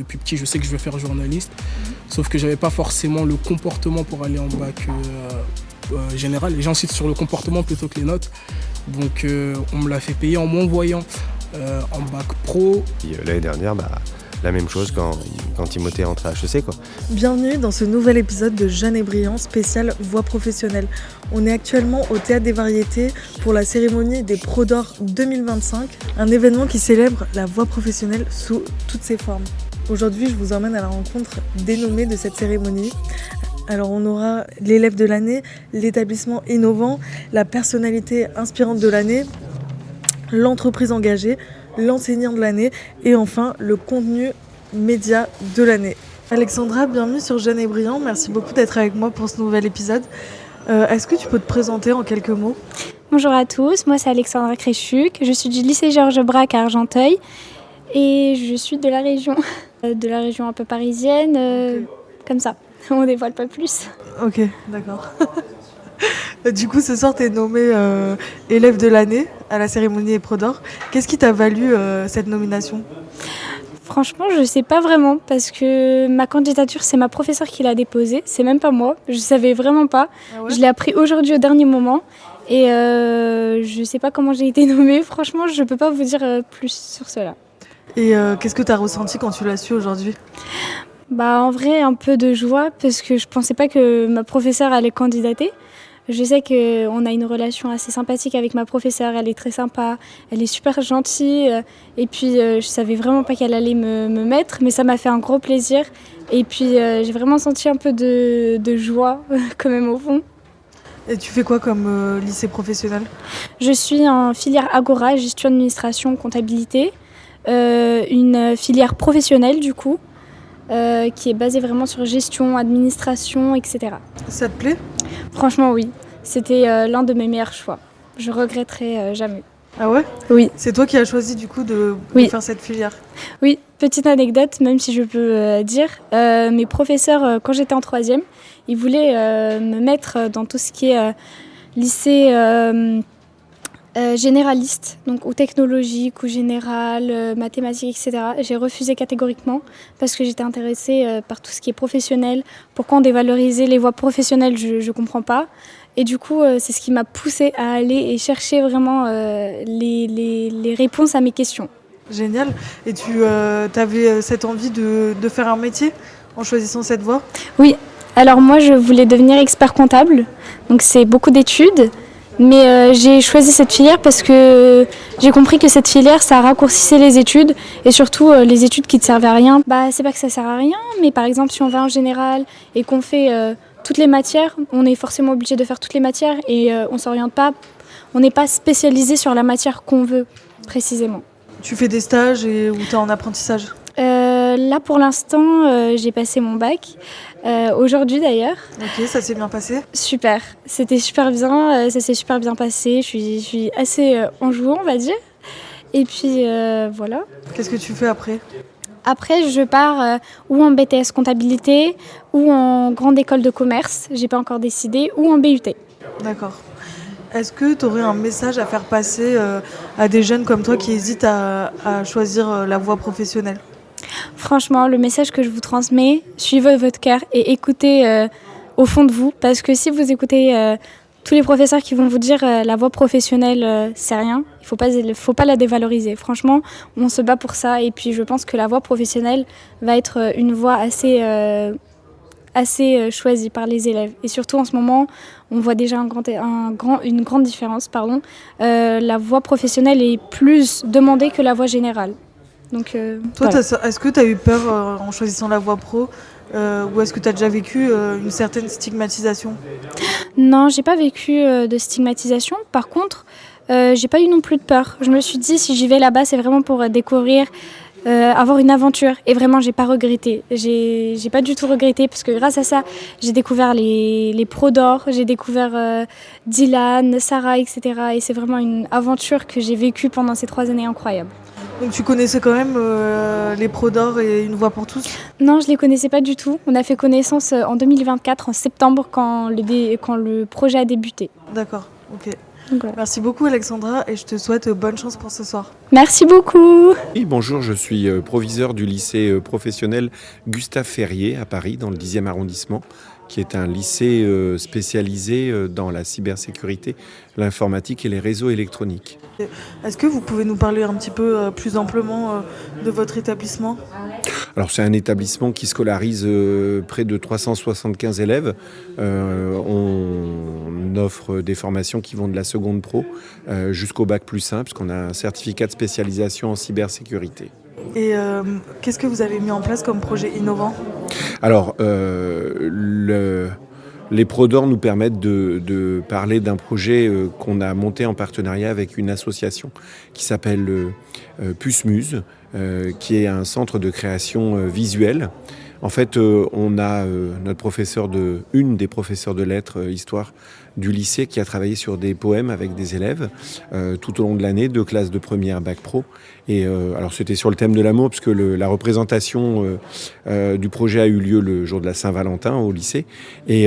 Depuis petit, je sais que je veux faire journaliste, sauf que j'avais pas forcément le comportement pour aller en bac général. Et j'insiste sur le comportement plutôt que les notes. Donc on me l'a fait payer en m'envoyant en bac pro. Et l'année dernière, la même chose quand Timothée est entré à HEC, quoi. Bienvenue dans ce nouvel épisode de Jeune et Brillant spécial voix professionnelle. On est actuellement au Théâtre des Variétés pour la cérémonie des Pros d'Or 2025, un événement qui célèbre la voix professionnelle sous toutes ses formes. Aujourd'hui, je vous emmène à la rencontre des nommés de cette cérémonie. Alors on aura l'élève de l'année, l'établissement innovant, la personnalité inspirante de l'année, l'entreprise engagée, l'enseignant de l'année et enfin le contenu média de l'année. Alexandra, bienvenue sur Jeune et Brillant. Merci beaucoup d'être avec moi pour ce nouvel épisode. Est-ce que tu peux te présenter en quelques mots ? Bonjour à tous, moi c'est Alexandra Créchuc, je suis du lycée Georges Braque à Argenteuil et je suis de la région un peu parisienne, Okay. Comme ça, on dévoile pas plus. Ok, d'accord. Du coup, ce soir, tu es nommée élève de l'année à la cérémonie des Pros d'Or. Qu'est-ce qui t'a valu cette nomination ? Franchement, je sais pas vraiment parce que ma candidature, c'est ma professeure qui l'a déposée, c'est même pas moi, je savais vraiment pas. Ah ouais ? Je l'ai appris aujourd'hui au dernier moment et je sais pas comment j'ai été nommée, franchement, je peux pas vous dire plus sur cela. Et qu'est-ce que tu as ressenti quand tu l'as su aujourd'hui ? En vrai, un peu de joie parce que je pensais pas que ma professeure allait candidater. Je sais qu'on a une relation assez sympathique avec ma professeure, elle est très sympa, elle est super gentille et puis je savais vraiment pas qu'elle allait me mettre, mais ça m'a fait un gros plaisir et puis j'ai vraiment senti un peu de joie quand même au fond. Et tu fais quoi comme lycée professionnel ? Je suis en filière Agora, gestion administration, comptabilité, une filière professionnelle du coup, qui est basée vraiment sur gestion, administration, etc. Ça te plaît ? Franchement oui, c'était l'un de mes meilleurs choix. Je regretterai jamais. Ah ouais ? Oui. C'est toi qui as choisi du coup de faire cette filière ? Oui, petite anecdote, même si je peux dire, mes professeurs, quand j'étais en troisième, ils voulaient me mettre dans tout ce qui est lycée généraliste, donc ou technologique, ou général, mathématiques, etc. J'ai refusé catégoriquement parce que j'étais intéressée par tout ce qui est professionnel. Pourquoi on dévalorisait les voies professionnelles, je ne comprends pas. Et du coup, c'est ce qui m'a poussée à aller et chercher vraiment les réponses à mes questions. Génial. Et tu avais cette envie de faire un métier en choisissant cette voie ? Oui, alors moi je voulais devenir expert comptable, donc c'est beaucoup d'études. Mais j'ai choisi cette filière parce que j'ai compris que cette filière, ça raccourcissait les études et surtout les études qui ne servaient à rien. C'est pas que ça sert à rien, mais par exemple, si on va en général et qu'on fait toutes les matières, on est forcément obligé de faire toutes les matières et on s'oriente pas, on n'est pas spécialisé sur la matière qu'on veut précisément. Tu fais des stages ou tu es en apprentissage ? Là, pour l'instant, j'ai passé mon bac. Aujourd'hui, d'ailleurs. Ok, ça s'est bien passé ? Super. C'était super bien. Ça s'est super bien passé. Je suis assez enjouée, on va dire. Et puis, voilà. Qu'est-ce que tu fais après ? Après, je pars ou en BTS comptabilité ou en grande école de commerce. J'ai pas encore décidé. Ou en BUT. D'accord. Est-ce que tu aurais un message à faire passer à des jeunes comme toi qui hésitent à choisir la voie professionnelle ? Franchement, le message que je vous transmets, suivez votre cœur et écoutez au fond de vous. Parce que si vous écoutez tous les professeurs qui vont vous dire la voie professionnelle, c'est rien, il faut pas la dévaloriser. Franchement, on se bat pour ça. Et puis je pense que la voie professionnelle va être une voie assez choisie par les élèves. Et surtout en ce moment, on voit déjà une grande différence. La voie professionnelle est plus demandée que la voie générale. Donc, toi, voilà. Est-ce que tu as eu peur en choisissant la voie pro ou est-ce que tu as déjà vécu une certaine stigmatisation ? Non, j'ai pas vécu de stigmatisation. Par contre, j'ai pas eu non plus de peur. Je me suis dit, si j'y vais là-bas, c'est vraiment pour découvrir, avoir une aventure. Et vraiment, j'ai pas regretté. J'ai pas du tout regretté parce que grâce à ça, j'ai découvert les Pros d'Or, j'ai découvert Dylan, Sarah, etc. Et c'est vraiment une aventure que j'ai vécue pendant ces 3 années incroyables. Donc tu connaissais quand même les Pros d'Or et Une voie pour tous ? Non, je les connaissais pas du tout. On a fait connaissance en 2024, en septembre, quand le projet a débuté. D'accord, ok. Donc, voilà. Merci beaucoup Alexandra et je te souhaite bonne chance pour ce soir. Merci beaucoup. Oui, bonjour, je suis proviseur du lycée professionnel Gustave Ferrier à Paris, dans le 10e arrondissement, qui est un lycée spécialisé dans la cybersécurité, l'informatique et les réseaux électroniques. Est-ce que vous pouvez nous parler un petit peu plus amplement de votre établissement ? Alors c'est un établissement qui scolarise près de 375 élèves. On offre des formations qui vont de la seconde pro jusqu'au bac +1, puisqu'on a un certificat de spécialisation en cybersécurité. Et qu'est-ce que vous avez mis en place comme projet innovant ? Alors, les ProDor nous permettent de parler d'un projet qu'on a monté en partenariat avec une association qui s'appelle Puce-Muse, qui est un centre de création visuelle. En fait, on a une des professeurs de lettres, histoire du lycée, qui a travaillé sur des poèmes avec des élèves tout au long de l'année, de classe de première bac pro. Et alors c'était sur le thème de l'amour, puisque la représentation du projet a eu lieu le jour de la Saint-Valentin au lycée. Et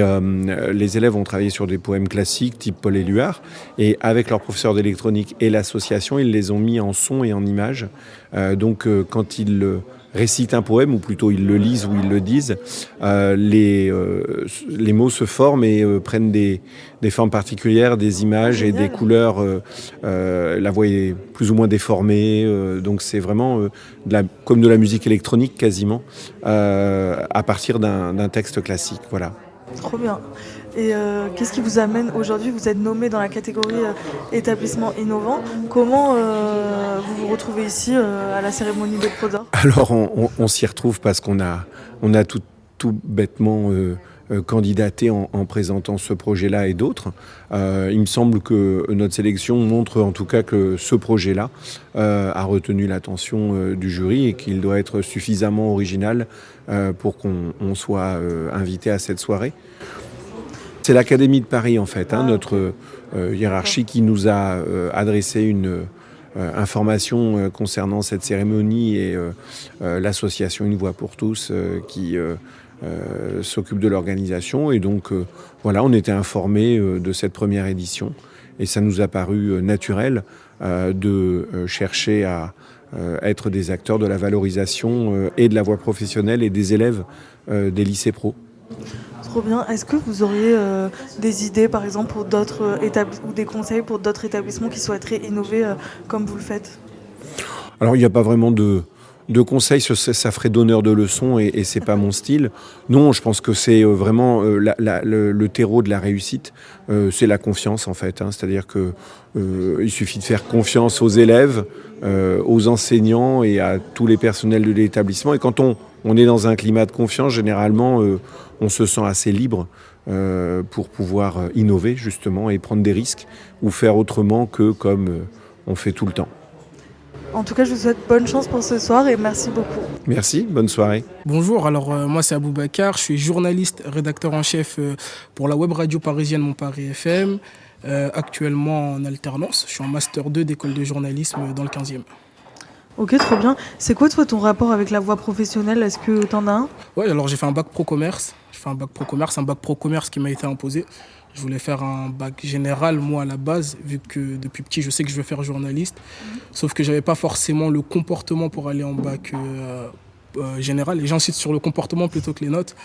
les élèves ont travaillé sur des poèmes classiques, type Paul Éluard. Et avec leur professeur d'électronique et l'association, ils les ont mis en son et en images. Donc quand ils récitent un poème, ou plutôt ils le lisent ou ils le disent, les mots se forment et prennent des formes particulières, des images et des couleurs. La voix est plus ou moins déformée, donc c'est vraiment comme de la musique électronique quasiment, à partir d'un texte classique. Voilà. Trop bien. Et qu'est-ce qui vous amène aujourd'hui ? Vous êtes nommé dans la catégorie établissement innovant. Comment vous vous retrouvez ici à la cérémonie des ProDor ? Alors on s'y retrouve parce qu'on a tout bêtement candidaté en présentant ce projet-là et d'autres. Il me semble que notre sélection montre en tout cas que ce projet-là a retenu l'attention du jury et qu'il doit être suffisamment original pour qu'on soit invité à cette soirée. C'est l'Académie de Paris en fait, notre hiérarchie, qui nous a adressé une information concernant cette cérémonie, et l'association Une Voix pour tous qui s'occupe de l'organisation. Et donc voilà, on était informés de cette première édition et ça nous a paru naturel de chercher à être des acteurs de la valorisation et de la voie professionnelle et des élèves des lycées pro. Trop bien. Est-ce que vous auriez des idées, par exemple, pour d'autres ou des conseils pour d'autres établissements qui souhaiteraient innover comme vous le faites ? Alors, il n'y a pas vraiment de conseils, ça ferait donneur de leçons et c'est pas mon style. Non, je pense que c'est vraiment le terreau de la réussite, c'est la confiance en fait. C'est-à-dire que il suffit de faire confiance aux élèves, aux enseignants et à tous les personnels de l'établissement. Et quand on est dans un climat de confiance, généralement, on se sent assez libre pour pouvoir innover justement et prendre des risques ou faire autrement que comme on fait tout le temps. En tout cas, je vous souhaite bonne chance pour ce soir et merci beaucoup. Merci, bonne soirée. Bonjour, alors moi c'est Aboubacar, je suis journaliste, rédacteur en chef pour la web radio parisienne Mon Paris FM, actuellement en alternance. Je suis en master 2 d'école de journalisme dans le 15e. Ok, trop bien. C'est quoi toi ton rapport avec la voie professionnelle ? Est-ce que t'en as un ? Ouais, alors j'ai fait un bac pro commerce. Un bac pro commerce qui m'a été imposé. Je voulais faire un bac général, moi, à la base, vu que depuis petit, je sais que je veux faire journaliste. Sauf que je n'avais pas forcément le comportement pour aller en bac général. Et j'insiste sur le comportement plutôt que les notes.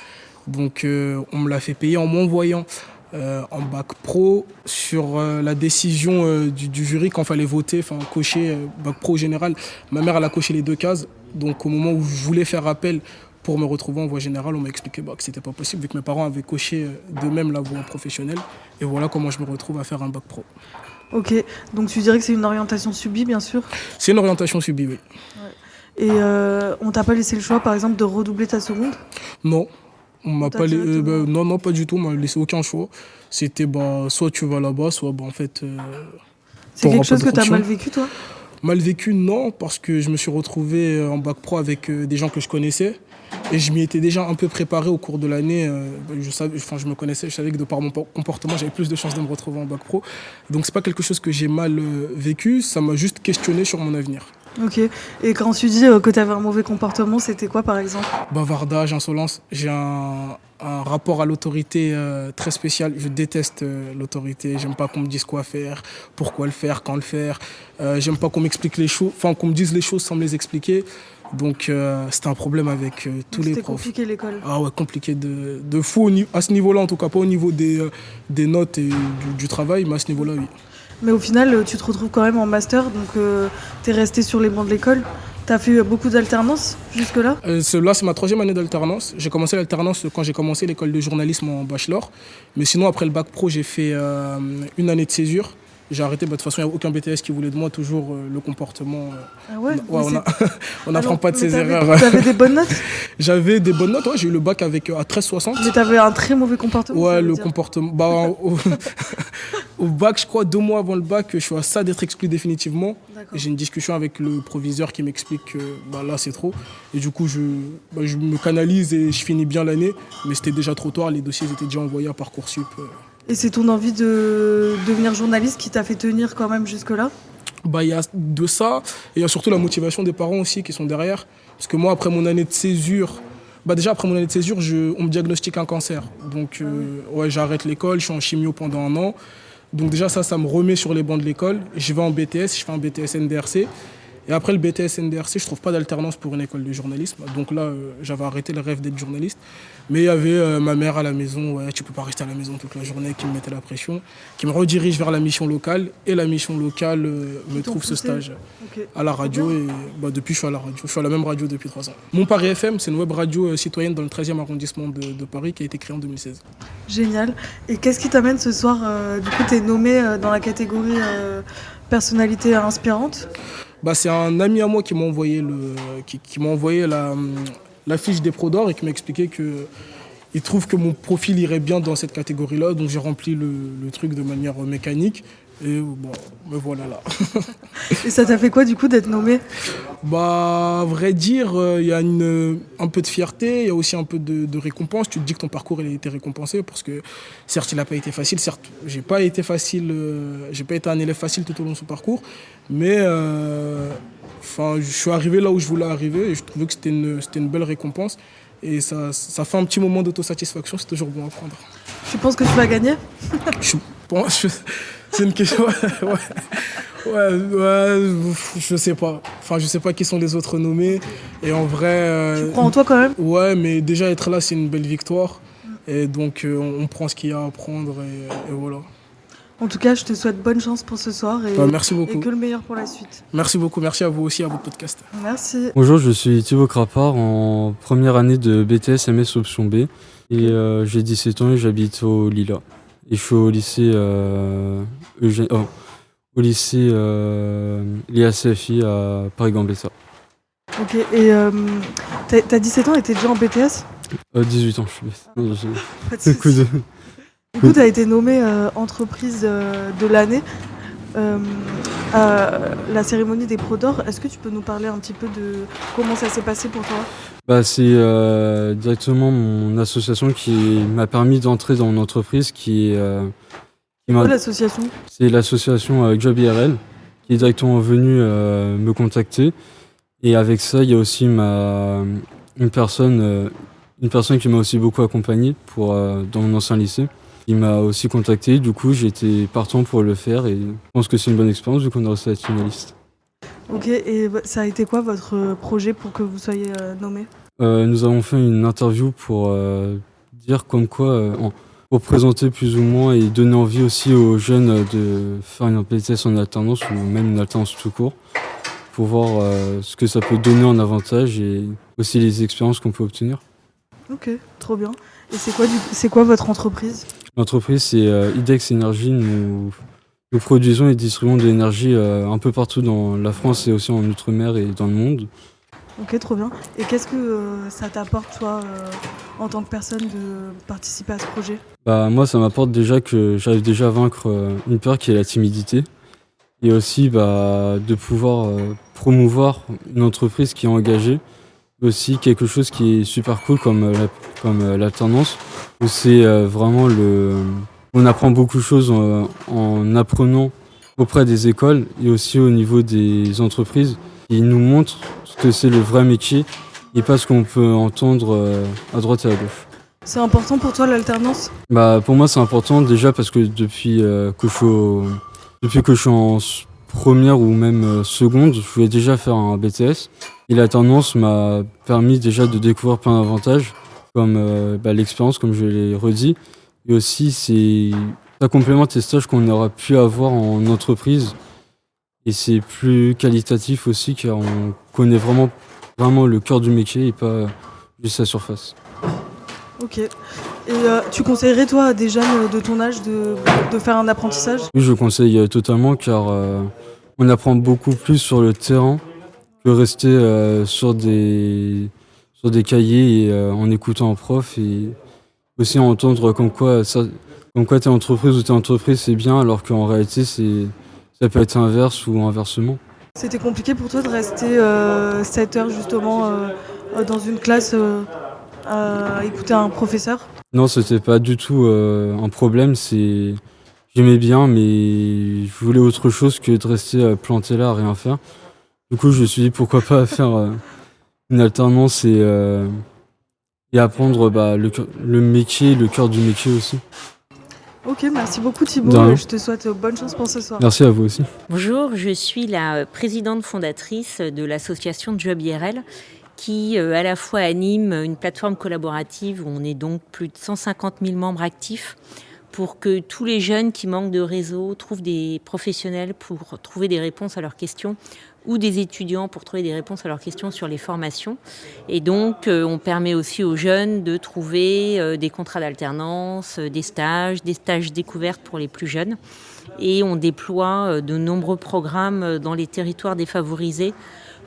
Donc, on me l'a fait payer en m'envoyant en bac pro sur la décision du jury quand il fallait voter, cocher bac pro général. Ma mère, elle a coché les 2 cases. Donc, au moment où je voulais faire appel pour me retrouver en voie générale, on m'a expliqué que c'était pas possible vu que mes parents avaient coché d'eux-mêmes la voie professionnelle. Et voilà comment je me retrouve à faire un bac pro. Ok, donc tu dirais que c'est une orientation subie, bien sûr ? C'est une orientation subie, oui. Ouais. Et on t'a pas laissé le choix, par exemple, de redoubler ta seconde ? Non. On m'a pas non, pas du tout, on m'a laissé aucun choix. C'était soit tu vas là-bas, soit en fait... c'est quelque chose que tu as mal vécu, toi ? Mal vécu, non, parce que je me suis retrouvé en bac pro avec des gens que je connaissais. Et je m'y étais déjà un peu préparé au cours de l'année. Je me connaissais, je savais que de par mon comportement, j'avais plus de chances de me retrouver en bac pro. Donc c'est pas quelque chose que j'ai mal vécu, ça m'a juste questionné sur mon avenir. Ok, et quand tu dis que tu avais un mauvais comportement, c'était quoi par exemple ? Bavardage, insolence. J'ai un un rapport à l'autorité très spécial. Je déteste l'autorité. J'aime pas qu'on me dise quoi faire, pourquoi le faire, quand le faire. J'aime pas qu'on m'explique les choses, enfin qu'on me dise les choses sans me les expliquer. Donc c'était un problème avec tous les profs. C'était compliqué l'école. Ah ouais, compliqué de fou à ce niveau-là, en tout cas pas au niveau des notes et du travail, mais à ce niveau-là, oui. Mais au final, tu te retrouves quand même en master, donc tu es resté sur les bancs de l'école. Tu as fait beaucoup d'alternance jusque-là? Là, c'est ma 3e année d'alternance. J'ai commencé l'alternance quand j'ai commencé l'école de journalisme en bachelor. Mais sinon, après le bac pro, j'ai fait une année de césure. J'ai arrêté, de toute façon, il n'y a aucun BTS qui voulait de moi, toujours le comportement. Ah ouais, on n'apprend pas de ses erreurs. Tu avais des bonnes notes? J'avais des bonnes notes, ouais, j'ai eu le bac à 13,60. Mais tu avais un très mauvais comportement? Ouais, le comportement. Bah, au bac, je crois, 2 mois avant le bac, je suis à ça d'être exclu définitivement. Et j'ai une discussion avec le proviseur qui m'explique que là, c'est trop. Et du coup, je me canalise et je finis bien l'année. Mais c'était déjà trop tard, les dossiers étaient déjà envoyés à Parcoursup. Et c'est ton envie de devenir journaliste qui t'a fait tenir quand même jusque-là? Il y a de ça, et il y a surtout la motivation des parents aussi qui sont derrière. Parce que moi, après mon année de césure, on me diagnostique un cancer. Donc j'arrête l'école, je suis en chimio pendant 1 an. Donc déjà ça me remet sur les bancs de l'école. Je vais en BTS, je fais un BTS NDRC. Et après le BTS NDRC, je trouve pas d'alternance pour une école de journalisme. Donc là, j'avais arrêté le rêve d'être journaliste. Mais il y avait ma mère à la maison, ouais, tu peux pas rester à la maison toute la journée, qui me mettait la pression, qui me redirige vers la mission locale. Et la mission locale me trouve ce stage à la radio. Et depuis, je suis à la radio. Je suis à la même radio depuis 3 ans. Mon Paris FM, c'est une web radio citoyenne dans le 13e arrondissement de Paris qui a été créée en 2016. Génial. Et qu'est-ce qui t'amène ce soir? Du coup, tu es nommé dans la catégorie personnalité inspirante. C'est un ami à moi qui m'a envoyé, la fiche des Pro d'Or et qui m'a expliqué qu'il trouve que mon profil irait bien dans cette catégorie-là. Donc j'ai rempli le truc de manière mécanique. Et me voilà là. Et ça t'a fait quoi du coup d'être nommé? À vrai dire, il y a un peu de fierté, il y a aussi un peu de récompense. Tu te dis que ton parcours il a été récompensé parce que certes il n'a pas été facile, certes j'ai pas été un élève facile tout au long de ce parcours, mais je suis arrivé là où je voulais arriver et je trouvais que c'était une belle récompense. Et ça fait un petit moment d'autosatisfaction, c'est toujours bon à prendre. Tu penses que tu vas gagner? C'est une question. Je sais pas. Je sais pas qui sont les autres nommés. Et en vrai. Tu crois en toi quand même? Ouais, mais déjà être là, c'est une belle victoire. Et donc, on prend ce qu'il y a à prendre et voilà. En tout cas, je te souhaite bonne chance pour ce soir merci beaucoup. Et que le meilleur pour la suite. Merci beaucoup. Merci à vous aussi, à votre podcast. Merci. Bonjour, je suis Thibaut Crapard en première année de BTS MS option B. Et j'ai 17 ans et j'habite au Lila. Et je suis au lycée l'IACFI à Paris-Gambetta. Ok, et t'as 17 ans et t'es déjà en BTS? 18 ans, je suis bête. Du coup, t'as été nommé entreprise de l'année à la cérémonie des Pro d'Or. Est-ce que tu peux nous parler un petit peu de comment ça s'est passé pour toi? C'est directement mon association qui m'a permis d'entrer dans mon entreprise C'est quoi l'association? C'est l'association Job IRL qui est directement venue me contacter. Et avec ça, il y a aussi une personne qui m'a aussi beaucoup accompagné dans mon ancien lycée. Il m'a aussi contacté, du coup j'étais partant pour le faire et je pense que c'est une bonne expérience vu qu'on a réussi à être finaliste. Ok, et ça a été quoi votre projet pour que vous soyez nommé? Nous avons fait une interview pour dire comme quoi, pour présenter plus ou moins et donner envie aussi aux jeunes de faire une BTS en alternance ou même une alternance tout court pour voir ce que ça peut donner en avantage et aussi les expériences qu'on peut obtenir. Ok, trop bien. Et c'est quoi votre entreprise? L'entreprise, c'est IDEX Énergie. Nous produisons et distribuons de l'énergie un peu partout dans la France et aussi en Outre-mer et dans le monde. Ok, trop bien. Et qu'est-ce que ça t'apporte, toi, en tant que personne, de participer à ce projet? Moi, ça m'apporte déjà que j'arrive déjà à vaincre une peur qui est la timidité. Et aussi de pouvoir promouvoir une entreprise qui est engagée. Aussi quelque chose qui est super cool comme l'alternance, où c'est vraiment on apprend beaucoup de choses en apprenant auprès des écoles et aussi au niveau des entreprises. Ils nous montrent ce que c'est le vrai métier et pas ce qu'on peut entendre à droite et à gauche. C'est important pour toi l'alternance ? Pour moi, c'est important déjà parce que depuis que je suis en première ou même seconde, je voulais déjà faire un BTS. Et l'alternance m'a permis déjà de découvrir plein d'avantages, comme l'expérience, comme je l'ai redit. Et aussi, ça complémente les stages qu'on aurait pu avoir en entreprise. Et c'est plus qualitatif aussi, car on connaît vraiment le cœur du métier et pas juste la surface. Ok. Et tu conseillerais toi à des jeunes de ton âge de faire un apprentissage ? Oui, je conseille totalement, car on apprend beaucoup plus sur le terrain que rester sur des cahiers et en écoutant un prof, et aussi entendre comme quoi t'es entreprise ou t'es entreprise c'est bien, alors qu'en réalité ça peut être inverse ou inversement. C'était compliqué pour toi de rester 7 heures justement dans une classe à écouter un professeur ? Non, c'était pas du tout un problème. J'aimais bien, mais je voulais autre chose que de rester planté là à rien faire. Du coup, je me suis dit pourquoi pas faire une alternance et apprendre le métier, le cœur du métier aussi. Ok, merci beaucoup Thibaut. Je te souhaite bonne chance pour ce soir. Merci à vous aussi. Bonjour, je suis la présidente fondatrice de l'association Job IRL qui à la fois anime une plateforme collaborative où on est donc plus de 150 000 membres actifs pour que tous les jeunes qui manquent de réseau trouvent des professionnels pour trouver des réponses à leurs questions ou des étudiants pour trouver des réponses à leurs questions sur les formations. Et donc, on permet aussi aux jeunes de trouver des contrats d'alternance, des stages découvertes pour les plus jeunes. Et on déploie de nombreux programmes dans les territoires défavorisés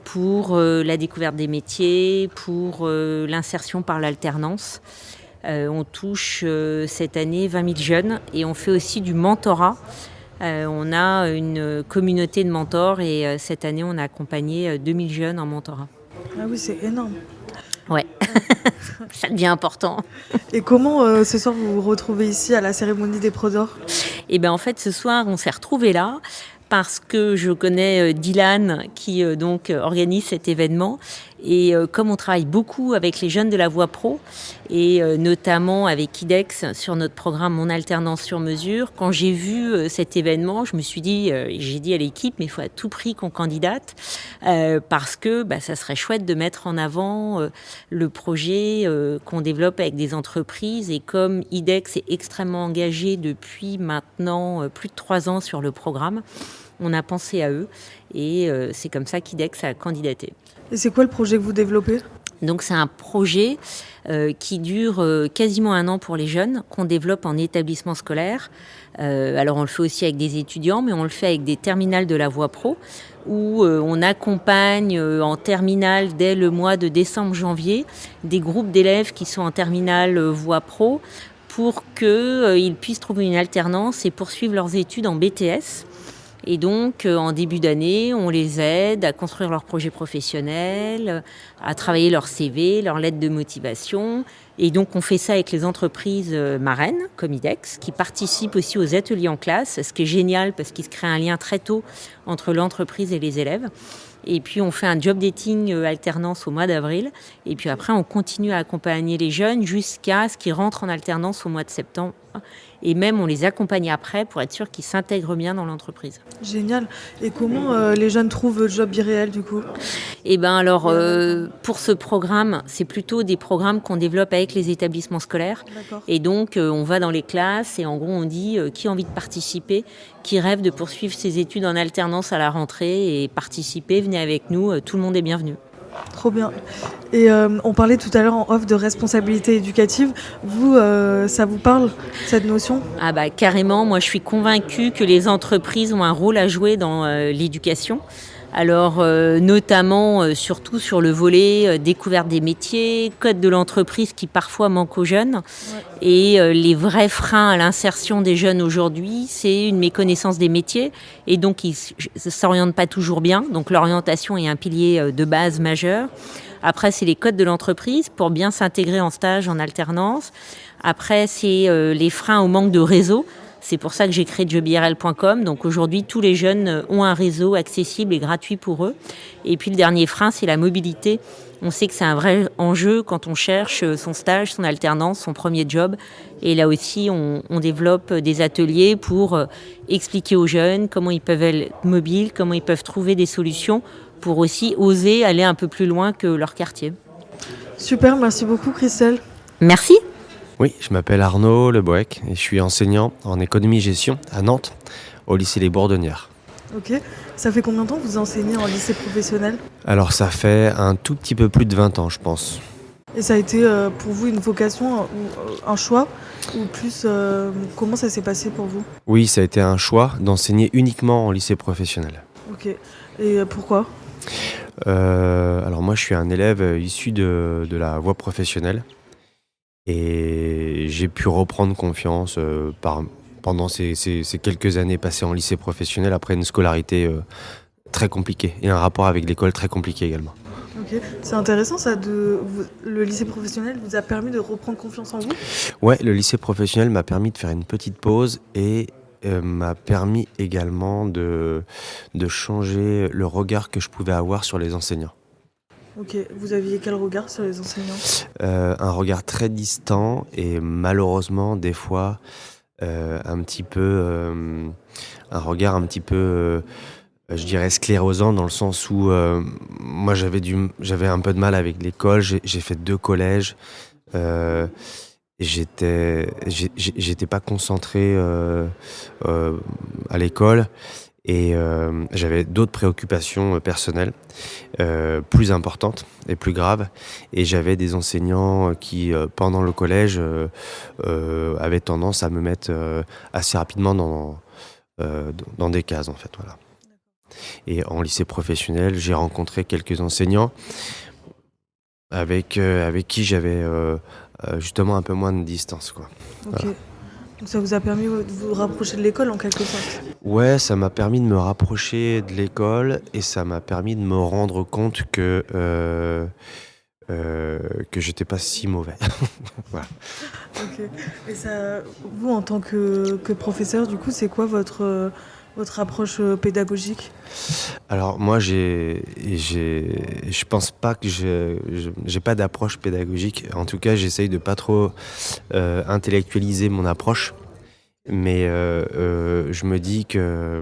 pour la découverte des métiers, pour l'insertion par l'alternance. On touche cette année 20 000 jeunes et on fait aussi du mentorat. On a une communauté de mentors et cette année, on a accompagné 2000 jeunes en mentorat. Ah oui, c'est énorme. Ouais, ça devient important. Et comment ce soir vous vous retrouvez ici à la cérémonie des Pros d'Or ? Et bien en fait, ce soir, on s'est retrouvés là parce que je connais Dylan qui donc organise cet événement. Et comme on travaille beaucoup avec les jeunes de la Voie Pro et notamment avec IDEX sur notre programme Mon Alternance sur mesure, quand j'ai vu cet événement, je me suis dit, j'ai dit à l'équipe, mais il faut à tout prix qu'on candidate parce que ça serait chouette de mettre en avant le projet qu'on développe avec des entreprises. Et comme IDEX est extrêmement engagé depuis maintenant plus de 3 ans sur le programme, on a pensé à eux et c'est comme ça qu'IDEX a candidaté. Et c'est quoi le projet que vous développez ? Donc c'est un projet qui dure quasiment 1 an pour les jeunes, qu'on développe en établissement scolaire. Alors on le fait aussi avec des étudiants, mais on le fait avec des terminales de la Voie Pro, où on accompagne en terminale dès le mois de décembre-janvier des groupes d'élèves qui sont en terminale Voie Pro pour qu'ils puissent trouver une alternance et poursuivre leurs études en BTS. Et donc, en début d'année, on les aide à construire leur projet professionnel, à travailler leur CV, leur lettre de motivation. Et donc, on fait ça avec les entreprises marraines, comme IDEX, qui participent aussi aux ateliers en classe, ce qui est génial parce qu'il se crée un lien très tôt entre l'entreprise et les élèves. Et puis, on fait un job dating alternance au mois d'avril. Et puis après, on continue à accompagner les jeunes jusqu'à ce qu'ils rentrent en alternance au mois de septembre. Et même, on les accompagne après pour être sûr qu'ils s'intègrent bien dans l'entreprise. Génial. Et comment les jeunes trouvent Job IRL du coup ? Eh bien alors, pour ce programme, c'est plutôt des programmes qu'on développe avec les établissements scolaires. D'accord. Et donc, on va dans les classes et en gros, on dit qui a envie de participer, qui rêve de poursuivre ses études en alternance à la rentrée et participer, venez avec nous, tout le monde est bienvenu. Trop bien. Et on parlait tout à l'heure en off de responsabilité éducative. Vous, ça vous parle, cette notion ? Ah bah carrément, moi je suis convaincue que les entreprises ont un rôle à jouer dans l'éducation. Alors notamment, surtout sur le volet découverte des métiers, code de l'entreprise qui parfois manque aux jeunes. Ouais. Et les vrais freins à l'insertion des jeunes aujourd'hui, c'est une méconnaissance des métiers et donc ils ne s'orientent pas toujours bien. Donc l'orientation est un pilier de base majeur. Après, c'est les codes de l'entreprise pour bien s'intégrer en stage, en alternance. Après, c'est les freins au manque de réseau. C'est pour ça que j'ai créé jobirl.com. Donc aujourd'hui, tous les jeunes ont un réseau accessible et gratuit pour eux. Et puis le dernier frein, c'est la mobilité. On sait que c'est un vrai enjeu quand on cherche son stage, son alternance, son premier job. Et là aussi, on développe des ateliers pour expliquer aux jeunes comment ils peuvent être mobiles, comment ils peuvent trouver des solutions pour aussi oser aller un peu plus loin que leur quartier. Super, merci beaucoup Christelle. Merci. Oui, je m'appelle Arnaud Leboec et je suis enseignant en économie-gestion à Nantes, au lycée Les Bourdonnières. Ok, ça fait combien de temps que vous enseignez en lycée professionnel ? Alors ça fait un tout petit peu plus de 20 ans, je pense. Et ça a été pour vous une vocation ou un choix ? Ou plus, comment ça s'est passé pour vous ? Oui, ça a été un choix d'enseigner uniquement en lycée professionnel. Ok, et pourquoi ? Alors moi, je suis un élève issu de la voie professionnelle et j'ai pu reprendre confiance pendant ces quelques années passées en lycée professionnel après une scolarité très compliquée et un rapport avec l'école très compliqué également. Ok, c'est intéressant ça, le lycée professionnel vous a permis de reprendre confiance en vous ? Ouais, le lycée professionnel m'a permis de faire une petite pause et m'a permis également de changer le regard que je pouvais avoir sur les enseignants. Ok, vous aviez quel regard sur les enseignants ? Un regard très distant et malheureusement des fois un regard un petit peu je dirais sclérosant dans le sens où moi j'avais un peu de mal avec l'école, j'ai fait 2 collèges, j'étais pas concentré à l'école et j'avais d'autres préoccupations personnelles plus importantes et plus graves et j'avais des enseignants qui pendant le collège avaient tendance à me mettre assez rapidement dans des cases en fait, voilà. Et en lycée professionnel, j'ai rencontré quelques enseignants avec qui j'avais justement un peu moins de distance, quoi. Ok, Voilà. donc ça vous a permis de vous rapprocher de l'école en quelque sorte ? Ouais, ça m'a permis de me rapprocher de l'école et ça m'a permis de me rendre compte que j'étais pas si mauvais. Voilà. Ok, et ça, vous en tant que professeur, du coup, c'est quoi votre approche pédagogique ? Alors moi, je pense pas que j'ai pas d'approche pédagogique. En tout cas, j'essaye de pas trop intellectualiser mon approche. Mais je me dis que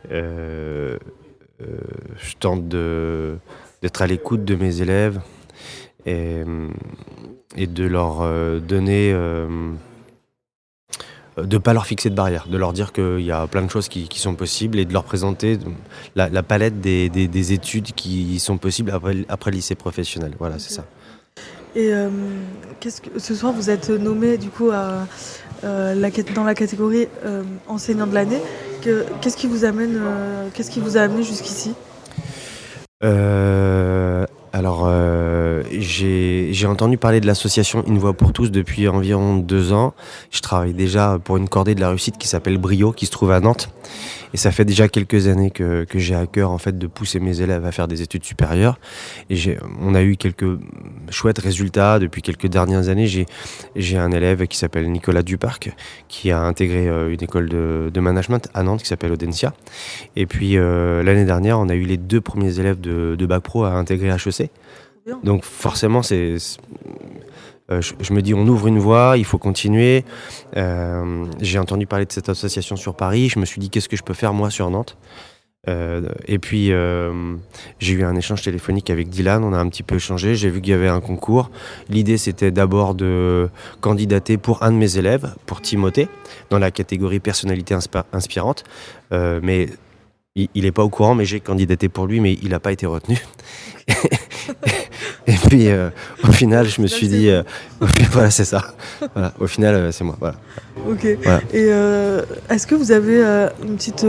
je tente d'être à l'écoute de mes élèves et de leur donner... de pas leur fixer de barrières, de leur dire qu'il y a plein de choses qui sont possibles et de leur présenter la palette des études qui sont possibles après le lycée professionnel. Voilà, c'est ça. Et ce soir, vous êtes nommé du coup dans la catégorie enseignant de l'année. Qu'est-ce qui vous a amené jusqu'ici ? Alors, j'ai entendu parler de l'association Une Voix pour tous depuis environ 2 ans. Je travaille déjà pour une cordée de la réussite qui s'appelle Brio, qui se trouve à Nantes. Et ça fait déjà quelques années que j'ai à cœur en fait de pousser mes élèves à faire des études supérieures. Et on a eu quelques chouettes résultats depuis quelques dernières années. J'ai un élève qui s'appelle Nicolas Duparc, qui a intégré une école de management à Nantes qui s'appelle Audencia. Et puis l'année dernière, on a eu les 2 premiers élèves de Bac Pro à intégrer HEC. Donc forcément, je me dis, on ouvre une voie, il faut continuer. J'ai entendu parler de cette association sur Paris. Je me suis dit, qu'est-ce que je peux faire moi sur Nantes ? Et puis j'ai eu un échange téléphonique avec Dylan, on a un petit peu échangé, j'ai vu qu'il y avait un concours. L'idée c'était d'abord de candidater pour un de mes élèves, pour Timothée, dans la catégorie personnalité inspirante. Mais il n'est pas au courant, mais j'ai candidaté pour lui, mais il n'a pas été retenu. Et puis au final je me suis dit voilà, c'est ça, voilà, au final c'est moi, voilà. Ok, Voilà. et est-ce que vous avez une petite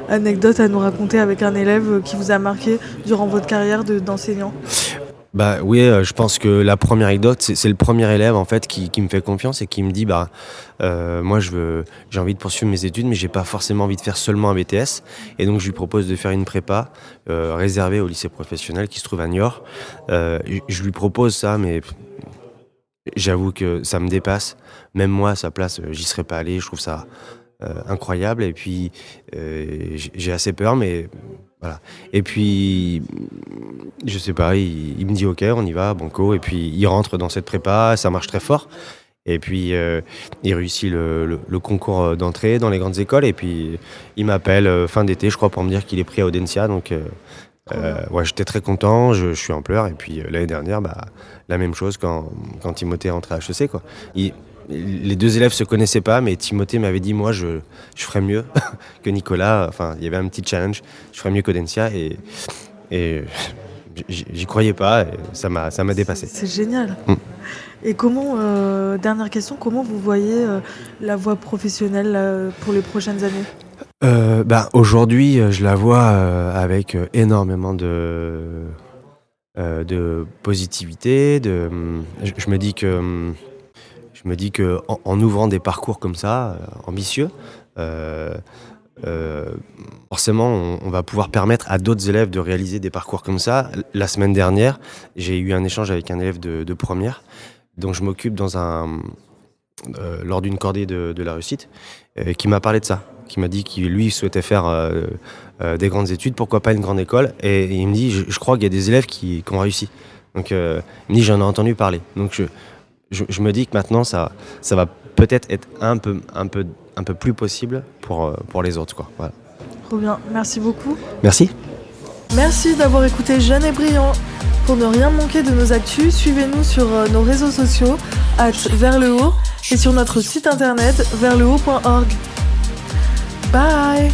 anecdote à nous raconter avec un élève qui vous a marqué durant votre carrière d'enseignant ? Bah oui, je pense que la première anecdote, c'est le premier élève en fait qui me fait confiance et qui me dit moi j'ai envie de poursuivre mes études, mais j'ai pas forcément envie de faire seulement un BTS, et donc je lui propose de faire une prépa réservée au lycée professionnel qui se trouve à Niort. Je lui propose ça, mais j'avoue que ça me dépasse. Même moi, à sa place, j'y serais pas allé. Je trouve ça incroyable. Et puis, j'ai assez peur, mais voilà. Et puis, je sais pas, il me dit ok, on y va, banco. Et puis, il rentre dans cette prépa, ça marche très fort. Et puis, il réussit le concours d'entrée dans les grandes écoles. Et puis, il m'appelle fin d'été, je crois, pour me dire qu'il est pris à Audencia. Donc, ouais, j'étais très content, je suis en pleurs. Et puis, l'année dernière, la même chose quand Timothée est rentré à HEC, quoi. Les deux élèves se connaissaient pas, mais Timothée m'avait dit, moi, je ferais mieux que Nicolas. Enfin, il y avait un petit challenge. Je ferais mieux qu'Audencia. Et j'y croyais pas. Et ça m'a dépassé. C'est génial. Et comment, dernière question, comment vous voyez la voie professionnelle pour les prochaines années ? Aujourd'hui, je la vois avec énormément de positivité. Je me dis que en ouvrant des parcours comme ça, ambitieux, forcément, on va pouvoir permettre à d'autres élèves de réaliser des parcours comme ça. La semaine dernière, j'ai eu un échange avec un élève de première dont je m'occupe lors d'une cordée de la réussite, qui m'a parlé de ça, qui m'a dit qu'il lui souhaitait faire des grandes études, pourquoi pas une grande école, et il me dit je crois qu'il y a des élèves qui ont réussi. Donc il me dit j'en ai entendu parler. Donc je me dis que maintenant ça va peut-être être un peu plus possible pour les autres, quoi. Voilà. Trop bien, merci beaucoup. Merci. Merci d'avoir écouté Jeune et Brillant. Pour ne rien manquer de nos actus, suivez-nous sur nos réseaux sociaux @verslhaut et sur notre site internet verslhaut.org. Bye.